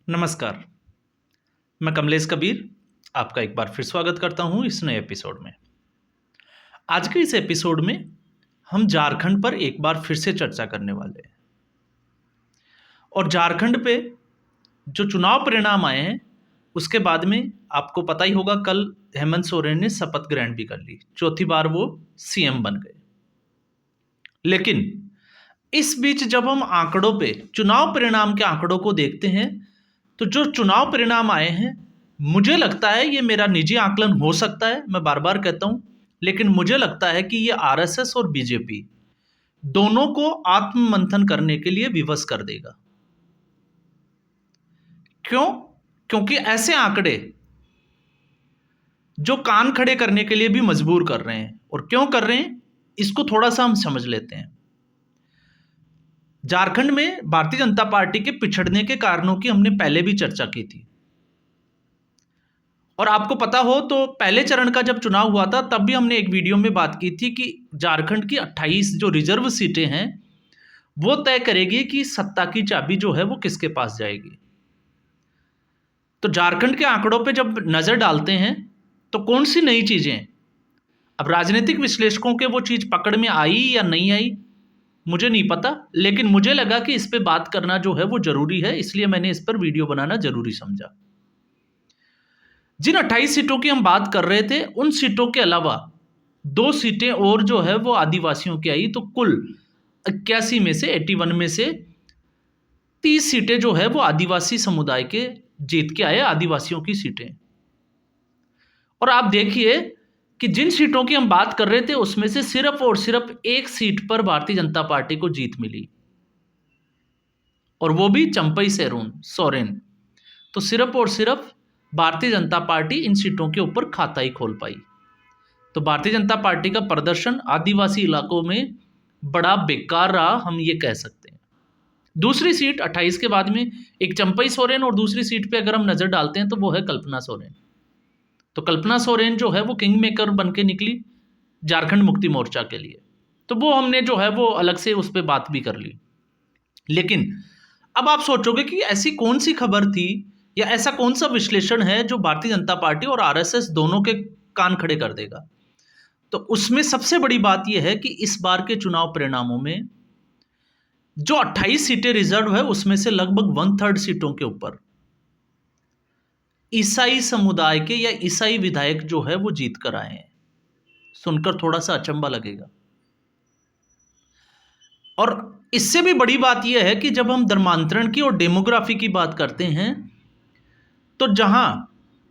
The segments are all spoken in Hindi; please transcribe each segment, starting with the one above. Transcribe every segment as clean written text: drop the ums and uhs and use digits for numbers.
नमस्कार, मैं कमलेश कबीर आपका एक बार फिर स्वागत करता हूं इस नए एपिसोड में। आज के इस एपिसोड में हम झारखंड पर एक बार फिर से चर्चा करने वाले हैं और झारखंड पे जो चुनाव परिणाम आए हैं उसके बाद में आपको पता ही होगा, कल हेमंत सोरेन ने शपथ ग्रहण भी कर ली, चौथी बार वो सीएम बन गए। लेकिन इस बीच जब हम आंकड़ों पे चुनाव परिणाम के आंकड़ों को देखते हैं तो जो चुनाव परिणाम आए हैं, मुझे लगता है, ये मेरा निजी आकलन हो सकता है, मैं बार बार कहता हूं, लेकिन मुझे लगता है कि ये आरएसएस और बीजेपी दोनों को आत्ममंथन करने के लिए विवश कर देगा। क्यों? क्योंकि ऐसे आंकड़े जो कान खड़े करने के लिए भी मजबूर कर रहे हैं। और क्यों कर रहे हैं इसको थोड़ा सा हम समझ लेते हैं। झारखंड में भारतीय जनता पार्टी के पिछड़ने के कारणों की हमने पहले भी चर्चा की थी और आपको पता हो तो पहले चरण का जब चुनाव हुआ था तब भी हमने एक वीडियो में बात की थी कि झारखंड की 28 जो रिजर्व सीटें हैं वो तय करेगी कि सत्ता की चाबी जो है वो किसके पास जाएगी। तो झारखंड के आंकड़ों पे जब नजर डालते हैं तो कौन सी नई चीजें, अब राजनीतिक विश्लेषकों के वो चीज पकड़ में आई या नहीं आई मुझे नहीं पता, लेकिन मुझे लगा कि इस पे बात करना जो है वो जरूरी है, इसलिए मैंने इस पर वीडियो बनाना जरूरी समझा। जिन 28 सीटों की हम बात कर रहे थे उन सीटों के अलावा 2 सीटें और जो है वो आदिवासियों की आई, तो कुल 81 में से 81 में से 30 सीटें जो है वो आदिवासी समुदाय के जीत के आए, आदिवासियों की सीटें। और आप देखिए कि जिन सीटों की हम बात कर रहे थे उसमें से सिर्फ और सिर्फ एक सीट पर भारतीय जनता पार्टी को जीत मिली और वो भी चंपई सोरेन। तो सिर्फ और सिर्फ भारतीय जनता पार्टी इन सीटों के ऊपर खाता ही खोल पाई। तो भारतीय जनता पार्टी का प्रदर्शन आदिवासी इलाकों में बड़ा बेकार रहा, हम ये कह सकते हैं। दूसरी सीट 28 के बाद में एक चंपई सोरेन और दूसरी सीट पे अगर हम नजर डालते हैं तो वो है कल्पना सोरेन। तो कल्पना सोरेन जो है वो किंग मेकर बन के निकली झारखंड मुक्ति मोर्चा के लिए, तो वो हमने जो है वो अलग से उस पर बात भी कर ली। लेकिन अब आप सोचोगे कि ऐसी कौन सी खबर थी या ऐसा कौन सा विश्लेषण है जो भारतीय जनता पार्टी और आरएसएस दोनों के कान खड़े कर देगा। तो उसमें सबसे बड़ी बात यह है कि इस बार के चुनाव परिणामों में जो 28 सीटें रिजर्व है उसमें से लगभग 1/3 सीटों के ऊपर ईसाई समुदाय के या ईसाई विधायक जो है वो जीत कर आए हैं। सुनकर थोड़ा सा अचंभा लगेगा। और इससे भी बड़ी बात यह है कि जब हम धर्मांतरण की और डेमोग्राफी की बात करते हैं तो जहां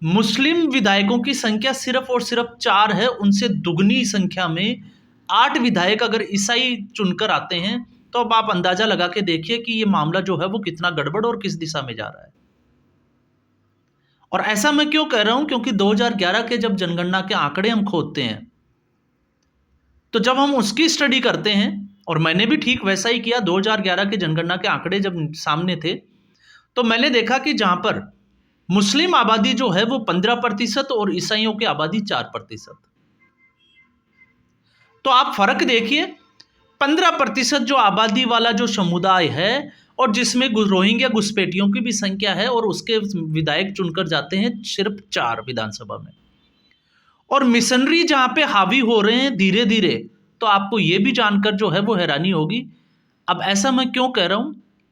मुस्लिम विधायकों की संख्या सिर्फ और सिर्फ 4 है, उनसे दुगनी संख्या में 8 विधायक अगर ईसाई चुनकर आते हैं तो अब आप अंदाजा लगा के देखिए कि ये मामला जो है वो कितना गड़बड़ और किस दिशा में जा रहा है। और ऐसा मैं क्यों कह रहा हूं, क्योंकि 2011 के जब जनगणना के आंकड़े हम खोदते हैं तो जब हम उसकी स्टडी करते हैं, और मैंने भी ठीक वैसा ही किया, 2011 के जनगणना के आंकड़े जब सामने थे तो मैंने देखा कि जहां पर मुस्लिम आबादी जो है वो 15% और ईसाइयों की आबादी 4%। तो आप फर्क देखिए, 15% जो आबादी वाला जो समुदाय है और जिसमें रोहिंग्या घुसपैठियों की भी संख्या है और उसके विधायक चुनकर जाते हैं सिर्फ 4 विधानसभा में, और मिशनरी जहां पे हावी हो रहे हैं धीरे धीरे, तो आपको यह भी जानकर जो है वो हैरानी होगी। अब ऐसा मैं क्यों कह रहा हूं,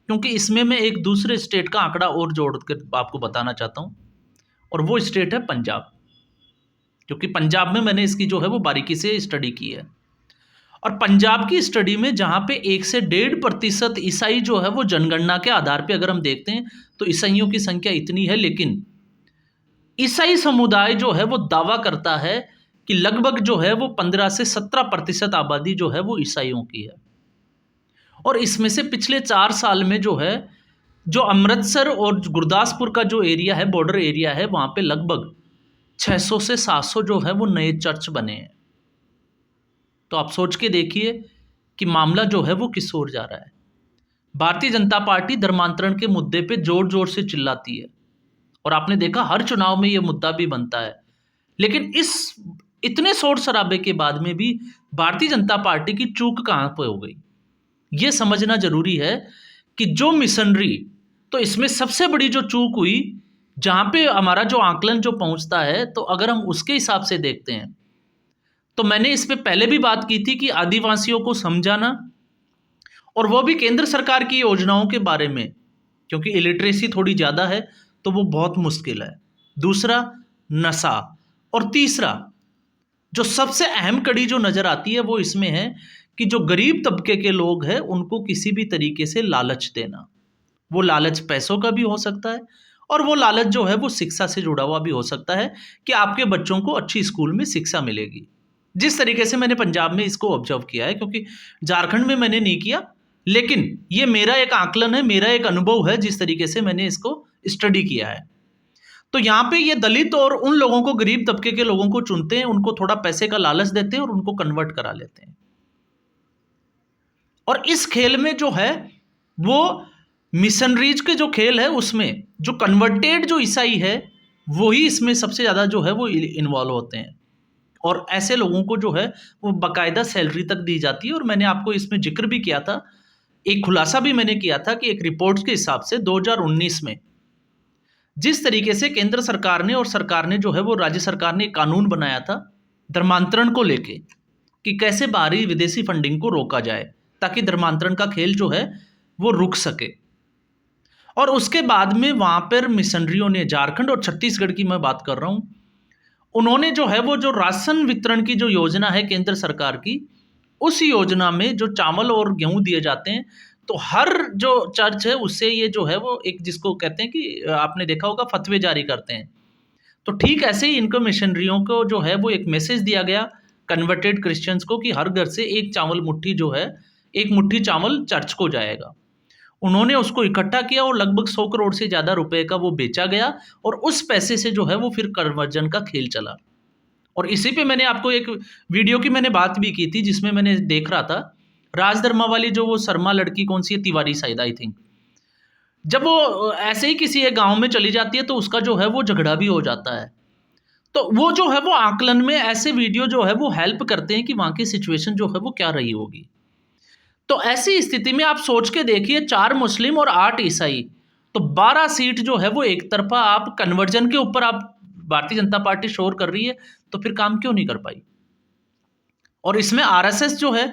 क्योंकि इसमें मैं एक दूसरे स्टेट का आंकड़ा और जोड़ कर आपको बताना चाहता हूं, और वो स्टेट है पंजाब। क्योंकि पंजाब में मैंने इसकी जो है वो बारीकी से स्टडी की है, और पंजाब की स्टडी में जहां पे 1 से 1.5% ईसाई जो है वो जनगणना के आधार पे अगर हम देखते हैं तो ईसाइयों की संख्या इतनी है, लेकिन ईसाई समुदाय जो है वो दावा करता है कि लगभग जो है वो 15 से 17% आबादी जो है वो ईसाइयों की है। और इसमें से पिछले 4 साल में जो है, जो अमृतसर और गुरदासपुर का जो एरिया है, बॉर्डर एरिया है, वहां पे लगभग 600 से 700 जो है वो नए चर्च बने हैं। तो आप सोच के देखिए कि मामला जो है वो किस ओर जा रहा है। भारतीय जनता पार्टी धर्मांतरण के मुद्दे पे जोर जोर से चिल्लाती है और आपने देखा हर चुनाव में ये मुद्दा भी बनता है, लेकिन इस इतने शोर शराबे के बाद में भी भारतीय जनता पार्टी की चूक कहां पे हो गई, ये समझना जरूरी है कि जो मिशनरी तो इसमें सबसे बड़ी जो चूक हुई, जहाँ पे हमारा जो आकलन जो पहुँचता है, तो अगर हम उसके हिसाब से देखते हैं, तो मैंने इस पे पहले भी बात की थी कि आदिवासियों को समझाना, और वो भी केंद्र सरकार की योजनाओं के बारे में, क्योंकि इलिटरेसी थोड़ी ज़्यादा है तो वो बहुत मुश्किल है। दूसरा, नशा। और तीसरा, जो सबसे अहम कड़ी जो नज़र आती है वो इसमें है कि जो गरीब तबके के लोग हैं उनको किसी भी तरीके से लालच देना। वो लालच पैसों का भी हो सकता है, और वो लालच जो है वो शिक्षा से जुड़ा हुआ भी हो सकता है कि आपके बच्चों को अच्छी स्कूल में शिक्षा मिलेगी। जिस तरीके से मैंने पंजाब में इसको ऑब्जर्व किया है, क्योंकि झारखंड में मैंने नहीं किया, लेकिन ये मेरा एक आकलन है, मेरा एक अनुभव है, जिस तरीके से मैंने इसको स्टडी किया है। तो यहाँ पे ये दलित और उन लोगों को, गरीब तबके के लोगों को चुनते हैं, उनको थोड़ा पैसे का लालच देते हैं और उनको कन्वर्ट करा लेते हैं। और इस खेल में जो है वो मिशनरीज के जो खेल है, उसमें जो कन्वर्टेड जो ईसाई है वही इसमें सबसे ज़्यादा जो है वो इन्वॉल्व होते हैं, और ऐसे लोगों को जो है वो बाकायदा सैलरी तक दी जाती है। और मैंने आपको इसमें जिक्र भी किया था, एक खुलासा भी मैंने किया था कि एक रिपोर्ट के हिसाब से 2019 में जिस तरीके से केंद्र सरकार ने और सरकार ने जो है वो राज्य सरकार ने एक कानून बनाया था धर्मांतरण को लेके, कि कैसे बाहरी विदेशी फंडिंग को रोका जाए ताकि धर्मांतरण का खेल जो है वो रुक सके। और उसके बाद में वहाँ पर मिशनरियों ने, झारखंड और छत्तीसगढ़ की मैं बात कर रहा हूँ, उन्होंने जो है वो जो राशन वितरण की जो योजना है केंद्र सरकार की, उस योजना में जो चावल और गेहूं दिए जाते हैं, तो हर जो चर्च है उससे ये जो है वो एक, जिसको कहते हैं कि आपने देखा होगा, फतवे जारी करते हैं। तो ठीक ऐसे ही इनको मिशनरियों को जो है वो एक मैसेज दिया गया कन्वर्टेड क्रिश्चियंस को कि हर घर से एक चावल मुट्ठी जो है, एक मुट्ठी चावल चर्च को जाएगा। उन्होंने उसको इकट्ठा किया और लगभग 100 करोड़ से ज़्यादा रुपए का वो बेचा गया, और उस पैसे से जो है वो फिर कन्वर्जन का खेल चला। और इसी पे मैंने आपको एक वीडियो की मैंने बात भी की थी, जिसमें मैंने देख रहा था राजधर्मा वाली जो वो शर्मा लड़की, कौन सी है, तिवारी शायद, आई थिंक, जब वो ऐसे ही किसी एक गांव में चली जाती है तो उसका जो है वो झगड़ा भी हो जाता है। तो वो जो है वो आकलन में ऐसे वीडियो जो है वो हेल्प करते हैं कि वहाँ की सिचुएशन जो है वो क्या रही होगी। तो ऐसी स्थिति में आप सोच के देखिए, 4 मुस्लिम और 8 ईसाई, तो 12 सीट जो है वो एक तरफा आप कन्वर्जन के ऊपर आप भारतीय जनता पार्टी शोर कर रही है, तो फिर काम क्यों नहीं कर पाई। और इसमें आरएसएस जो है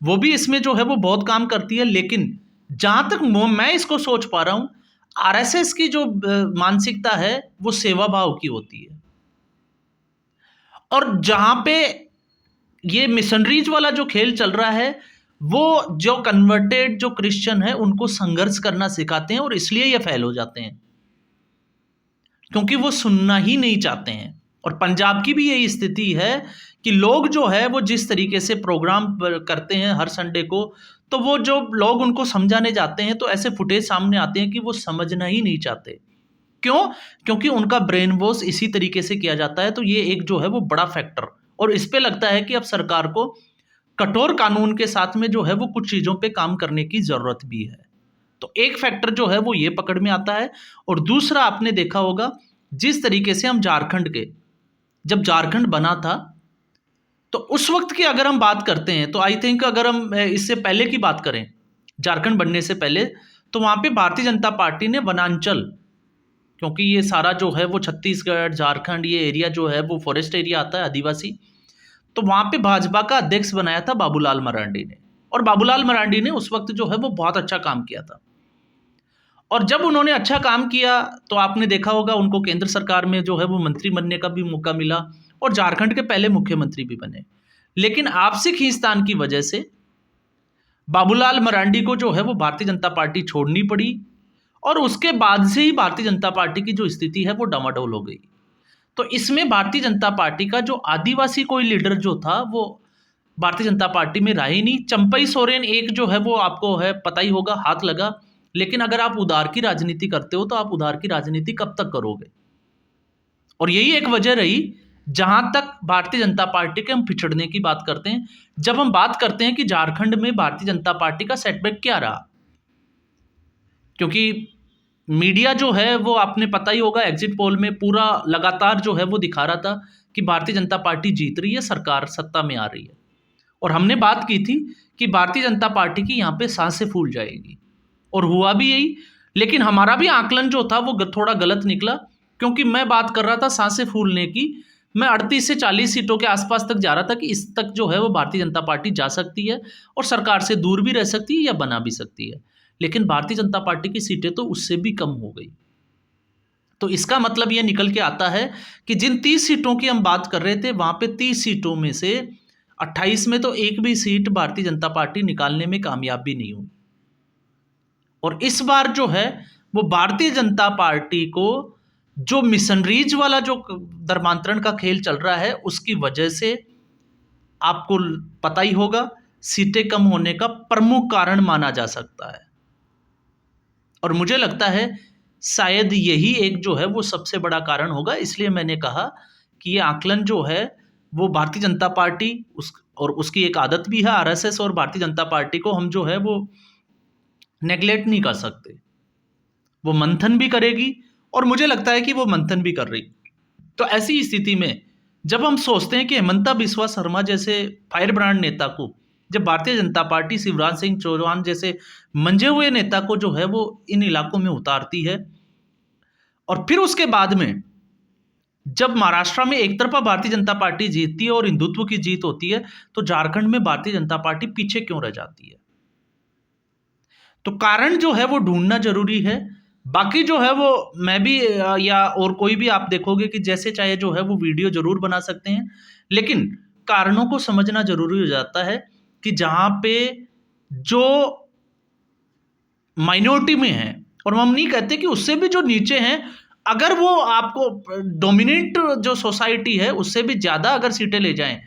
वो भी इसमें जो है वो बहुत काम करती है, लेकिन जहाँ तक मैं इसको सोच पा रहा हूँ, आरएसएस की जो मानसिकता है वो सेवा भाव की होती है, और जहाँ पे ये मिशनरीज वाला जो खेल चल रहा है, वो जो कन्वर्टेड जो क्रिश्चियन है उनको संघर्ष करना सिखाते हैं, और इसलिए ये फेल हो जाते हैं, क्योंकि वो सुनना ही नहीं चाहते हैं। और पंजाब की भी यही स्थिति है कि लोग जो है वो जिस तरीके से प्रोग्राम करते हैं हर संडे को, तो वो जो लोग उनको समझाने जाते हैं तो ऐसे फुटेज सामने आते हैं कि वो समझना ही नहीं चाहते। क्यों? क्योंकि उनका ब्रेन वॉश इसी तरीके से किया जाता है। तो ये एक जो है वो बड़ा फैक्टर, और इस पे लगता है कि अब सरकार को कठोर कानून के साथ में जो है वो कुछ चीज़ों पे काम करने की ज़रूरत भी है। तो एक फैक्टर जो है वो ये पकड़ में आता है। और दूसरा, आपने देखा होगा जिस तरीके से हम झारखंड के, जब झारखंड बना था तो उस वक्त की अगर हम बात करते हैं, तो आई थिंक अगर हम इससे पहले की बात करें, झारखंड बनने से पहले, तो वहाँ पे भारतीय जनता पार्टी ने वनांचल, क्योंकि ये सारा जो है वो छत्तीसगढ़, झारखंड, ये एरिया जो है वो फॉरेस्ट एरिया आता है, आदिवासी, तो वहाँ पे भाजपा का अध्यक्ष बनाया था बाबूलाल मरांडी ने। और बाबूलाल मरांडी ने उस वक्त जो है वो बहुत अच्छा काम किया था। और जब उन्होंने अच्छा काम किया तो आपने देखा होगा उनको केंद्र सरकार में जो है वो मंत्री बनने का भी मौका मिला, और झारखंड के पहले मुख्यमंत्री भी बने। लेकिन आपसी खींचतान की वजह से बाबूलाल मरांडी को जो है वो भारतीय जनता पार्टी छोड़नी पड़ी, और उसके बाद से ही भारतीय जनता पार्टी की जो स्थिति है वो डामाडोल हो गई। तो इसमें भारतीय जनता पार्टी का जो आदिवासी कोई लीडर जो था वो भारतीय जनता पार्टी में रहा ही नहीं। चंपई सोरेन एक जो है वो आपको है पता ही होगा, हाथ लगा, लेकिन अगर आप उधार की राजनीति करते हो तो आप उधार की राजनीति कब तक करोगे। और यही एक वजह रही, जहां तक भारतीय जनता पार्टी के हम पिछड़ने की बात करते हैं, जब हम बात करते हैं कि झारखंड में भारतीय जनता पार्टी का सेटबैक क्या रहा, क्योंकि मीडिया जो है वो आपने पता ही होगा, एग्जिट पोल में पूरा लगातार जो है वो दिखा रहा था कि भारतीय जनता पार्टी जीत रही है, सरकार सत्ता में आ रही है। और हमने बात की थी कि भारतीय जनता पार्टी की यहाँ पे सांसें फूल जाएगी, और हुआ भी यही। लेकिन हमारा भी आकलन जो था वो थोड़ा गलत निकला, क्योंकि मैं बात कर रहा था सांसें फूलने की। मैं 38 से 40 सीटों के आसपास तक जा रहा था कि इस तक जो है वो भारतीय जनता पार्टी जा सकती है और सरकार से दूर भी रह सकती है या बना भी सकती है। लेकिन भारतीय जनता पार्टी की सीटें तो उससे भी कम हो गई। तो इसका मतलब ये निकल के आता है कि जिन 30 सीटों की हम बात कर रहे थे, वहां पे 30 सीटों में से 28 में तो एक भी सीट भारतीय जनता पार्टी निकालने में कामयाब भी नहीं हुई। और इस बार जो है वो भारतीय जनता पार्टी को जो मिशनरीज वाला जो धर्मांतरण का खेल चल रहा है, उसकी वजह से आपको पता ही होगा, सीटें कम होने का प्रमुख कारण माना जा सकता है। और मुझे लगता है शायद यही एक जो है वो सबसे बड़ा कारण होगा। इसलिए मैंने कहा कि ये आकलन जो है वो भारतीय जनता पार्टी और उसकी एक आदत भी है, आरएसएस और भारतीय जनता पार्टी को हम जो है वो नेग्लेक्ट नहीं कर सकते। वो मंथन भी करेगी और मुझे लगता है कि वो मंथन भी कर रही। तो ऐसी स्थिति में जब हम सोचते हैं कि हेमंता बिस्वा शर्मा जैसे फायर ब्रांड नेता को, जब भारतीय जनता पार्टी शिवराज सिंह चौहान जैसे मंजे हुए नेता को जो है वो इन इलाकों में उतारती है, और फिर उसके बाद में जब महाराष्ट्र में एक तरफा भारतीय जनता पार्टी जीतती है और हिंदुत्व की जीत होती है, तो झारखंड में भारतीय जनता पार्टी पीछे क्यों रह जाती है? तो कारण जो है वो ढूंढना जरूरी है। बाकी जो है वो मैं भी या और कोई भी आप देखोगे कि जैसे चाहे जो है वो वीडियो जरूर बना सकते हैं, लेकिन कारणों को समझना जरूरी हो जाता है कि जहां पे जो माइनॉरिटी में है, और हम नहीं कहते कि उससे भी जो नीचे हैं, अगर वो आपको डोमिनेट जो सोसाइटी है उससे भी ज़्यादा अगर सीटें ले जाएं,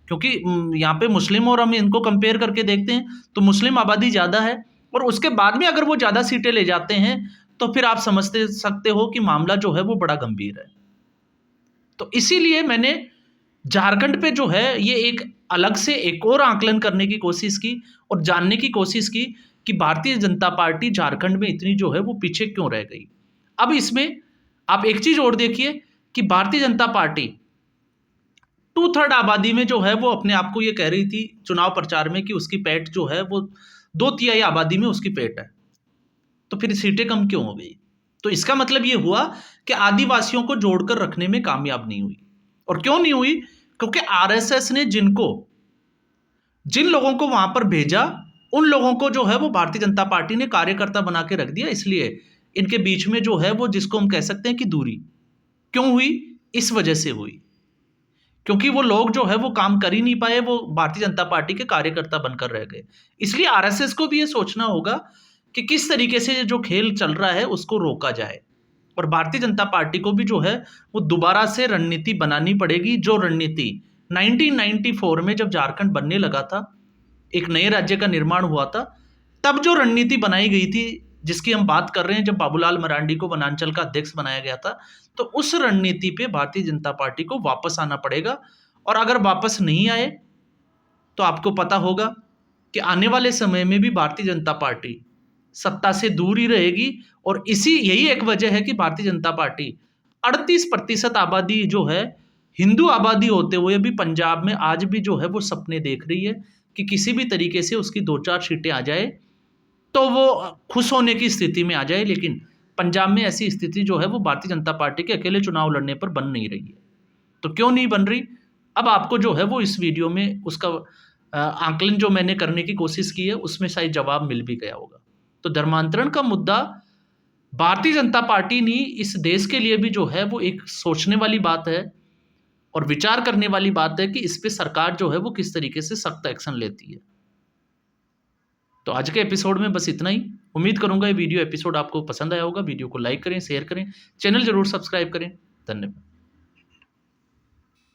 क्योंकि यहाँ पे मुस्लिम और हम इनको कंपेयर करके देखते हैं तो मुस्लिम आबादी ज़्यादा है, और उसके बाद में अगर वो ज़्यादा सीटें ले जाते हैं तो फिर आप समझते सकते हो कि मामला जो है वो बड़ा गंभीर है। तो इसीलिए मैंने झारखंड पे जो है ये एक अलग से एक और आकलन करने की कोशिश की और जानने की कोशिश की कि भारतीय जनता पार्टी झारखंड में इतनी जो है वो पीछे क्यों रह गई। अब इसमें आप एक चीज और देखिए कि भारतीय जनता पार्टी 2/3 आबादी में जो है वो अपने आप को ये कह रही थी चुनाव प्रचार में कि उसकी पैठ जो है वो 2/3 आबादी में उसकी पैठ है, तो फिर सीटें कम क्यों हो गई? तो इसका मतलब ये हुआ कि आदिवासियों को जोड़कर रखने में कामयाब नहीं हुई। और क्यों नहीं हुई? क्योंकि आरएसएस ने जिन लोगों को वहां पर भेजा, उन लोगों को जो है वो भारतीय जनता पार्टी ने कार्यकर्ता बना के रख दिया। इसलिए इनके बीच में जो है वो जिसको हम कह सकते हैं कि दूरी क्यों हुई, इस वजह से हुई क्योंकि वो लोग जो है वो काम कर ही नहीं पाए, वो भारतीय जनता पार्टी के कार्यकर्ता बनकर रह गए। इसलिए आरएसएस को भी ये सोचना होगा कि किस तरीके से जो खेल चल रहा है उसको रोका जाए, और भारतीय जनता पार्टी को भी जो है वो दोबारा से रणनीति बनानी पड़ेगी। जो रणनीति 1994 में जब झारखंड बनने लगा था, एक नए राज्य का निर्माण हुआ था, तब जो रणनीति बनाई गई थी जिसकी हम बात कर रहे हैं, जब बाबूलाल मरांडी को वनांचल का अध्यक्ष बनाया गया था, तो उस रणनीति पे भारतीय जनता पार्टी को वापस आना पड़ेगा। और अगर वापस नहीं आए तो आपको पता होगा कि आने वाले समय में भी भारतीय जनता पार्टी सत्ता से दूर ही रहेगी। और यही एक वजह है कि भारतीय जनता पार्टी 38% आबादी जो है हिंदू आबादी होते हुए भी पंजाब में आज भी जो है वो सपने देख रही है कि किसी भी तरीके से उसकी 2-4 सीटें आ जाए तो वो खुश होने की स्थिति में आ जाए। लेकिन पंजाब में ऐसी स्थिति जो है वो भारतीय जनता पार्टी के अकेले चुनाव लड़ने पर बन नहीं रही है। तो क्यों नहीं बन रही, अब आपको जो है वो इस वीडियो में उसका आकलन जो मैंने करने की कोशिश की है उसमें शायद जवाब मिल भी गया होगा। तो धर्मांतरण का मुद्दा भारतीय जनता पार्टी ने इस देश के लिए भी जो है वो एक सोचने वाली बात है और विचार करने वाली बात है कि इस पे सरकार जो है वो किस तरीके से सख्त एक्शन लेती है। तो आज के एपिसोड में बस इतना ही। उम्मीद करूंगा ये वीडियो एपिसोड आपको पसंद आया होगा। वीडियो को लाइक करें, शेयर करें, चैनल जरूर सब्सक्राइब करें। धन्यवाद।